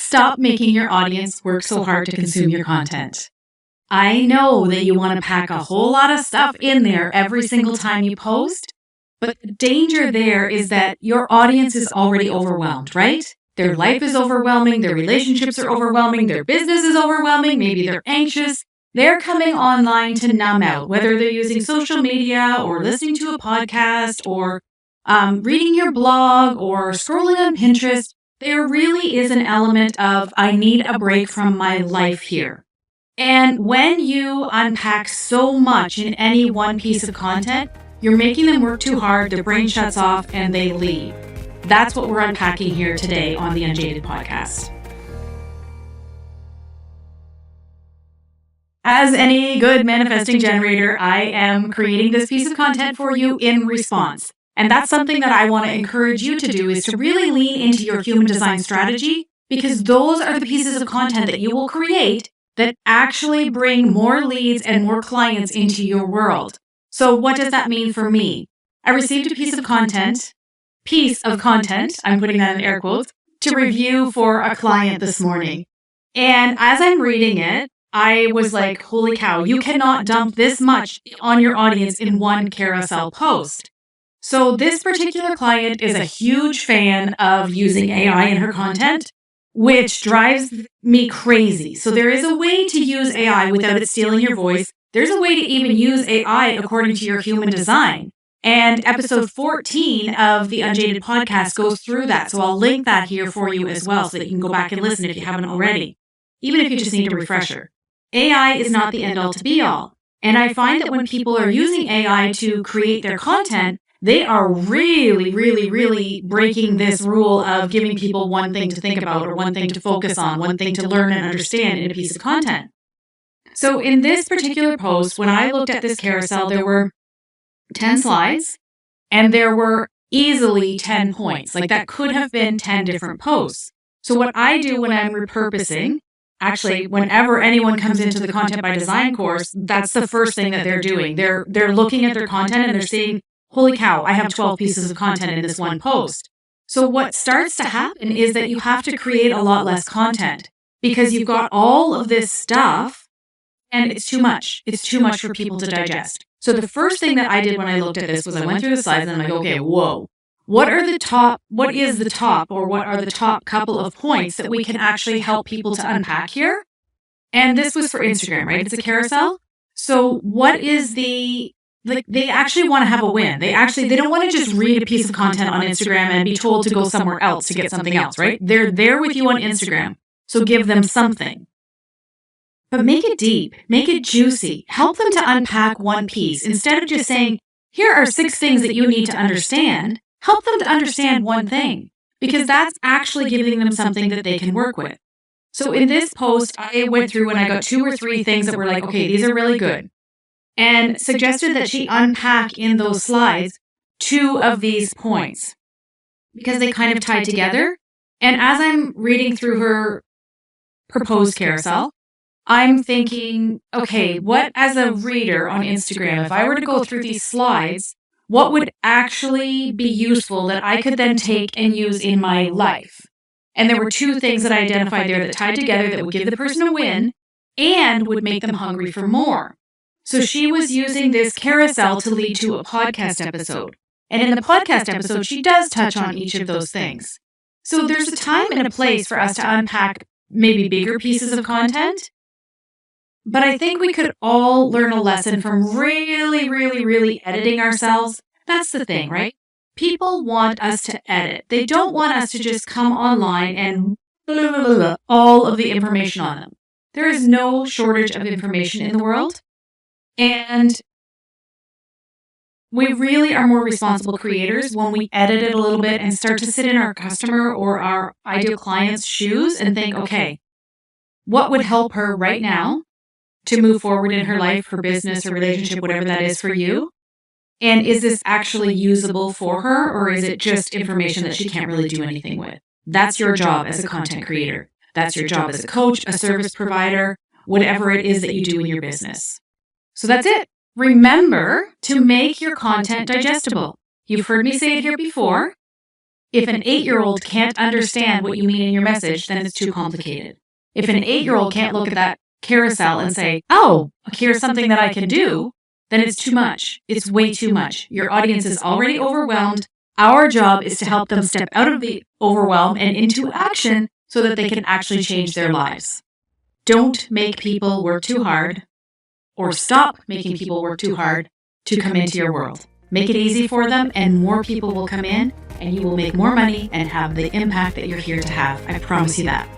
Stop making your audience work so hard to consume your content. I know that you want to pack a whole lot of stuff in there every single time you post, but the danger there is that your audience is already overwhelmed, right? Their life is overwhelming, their relationships are overwhelming, their business is overwhelming, maybe they're anxious. They're coming online to numb out, whether they're using social media or listening to a podcast or reading your blog or scrolling on Pinterest. There really is an element of, I need a break from my life here. And when you unpack so much in any one piece of content, you're making them work too hard, their brain shuts off, and they leave. That's what we're unpacking here today on the Unjaded podcast. As any good manifesting generator, I am creating this piece of content for you in response. And that's something that I want to encourage you to do, is to really lean into your human design strategy, because those are the pieces of content that you will create that actually bring more leads and more clients into your world. So what does that mean for me? I received a piece of content, I'm putting that in air quotes, to review for a client this morning. And as I'm reading it, I was like, holy cow, you cannot dump this much on your audience in one carousel post. So this particular client is a huge fan of using AI in her content, which drives me crazy. So there is a way to use AI without it stealing your voice. There's a way to even use AI according to your human design. And episode 14 of the Unjaded podcast goes through that. So I'll link that here for you as well, so that you can go back and listen if you haven't already, even if you just need a refresher. AI is not the end all to be all. And I find that when people are using AI to create their content, they are really, really, really breaking this rule of giving people one thing to think about or one thing to focus on, one thing to learn and understand in a piece of content. So in this particular post, when I looked at this carousel, there were 10 slides and there were easily 10 points. Like that could have been 10 different posts. So what I do when I'm repurposing, actually, whenever anyone comes into the Content by Design course, that's the first thing that they're doing. They're looking at their content and they're seeing, holy cow, I have 12 pieces of content in this one post. So what starts to happen is that you have to create a lot less content because you've got all of this stuff and it's too much. It's too much for people to digest. So the first thing that I did when I looked at this was I went through the slides and I'm like, okay, whoa. What is the top couple of points that we can actually help people to unpack here? And this was for Instagram, right? It's a carousel. So what is they actually want to have a win. They don't want to just read a piece of content on Instagram and be told to go somewhere else to get something else, right? They're there with you on Instagram. So give them something. But make it deep, make it juicy. Help them to unpack one piece. Instead of just saying, here are 6 things that you need to understand, help them to understand one thing, because that's actually giving them something that they can work with. So in this post, I went through and I got 2 or 3 things that were like, okay, these are really good, and suggested that she unpack in those slides 2 of these points because they kind of tie together. And as I'm reading through her proposed carousel, I'm thinking, okay, what as a reader on Instagram, if I were to go through these slides, what would actually be useful that I could then take and use in my life? And there were 2 things that I identified there that tied together that would give the person a win and would make them hungry for more. So she was using this carousel to lead to a podcast episode. And in the podcast episode, she does touch on each of those things. So there's a time and a place for us to unpack maybe bigger pieces of content. But I think we could all learn a lesson from really, really, really editing ourselves. That's the thing, right? People want us to edit. They don't want us to just come online and blah, blah, blah, all of the information on them. There is no shortage of information in the world. And we really are more responsible creators when we edit it a little bit and start to sit in our customer or our ideal client's shoes and think, okay, what would help her right now to move forward in her life, her business, her relationship, whatever that is for you? And is this actually usable for her, or is it just information that she can't really do anything with? That's your job as a content creator. That's your job as a coach, a service provider, whatever it is that you do in your business. So that's it. Remember to make your content digestible. You've heard me say it here before. If an 8-year-old can't understand what you mean in your message, then it's too complicated. If an 8-year-old can't look at that carousel and say, oh, here's something that I can do, then it's too much. It's way too much. Your audience is already overwhelmed. Our job is to help them step out of the overwhelm and into action so that they can actually change their lives. Don't make people work too hard, or stop making people work too hard to come into your world. Make it easy for them, and more people will come in, and you will make more money and have the impact that you're here to have. I promise you that.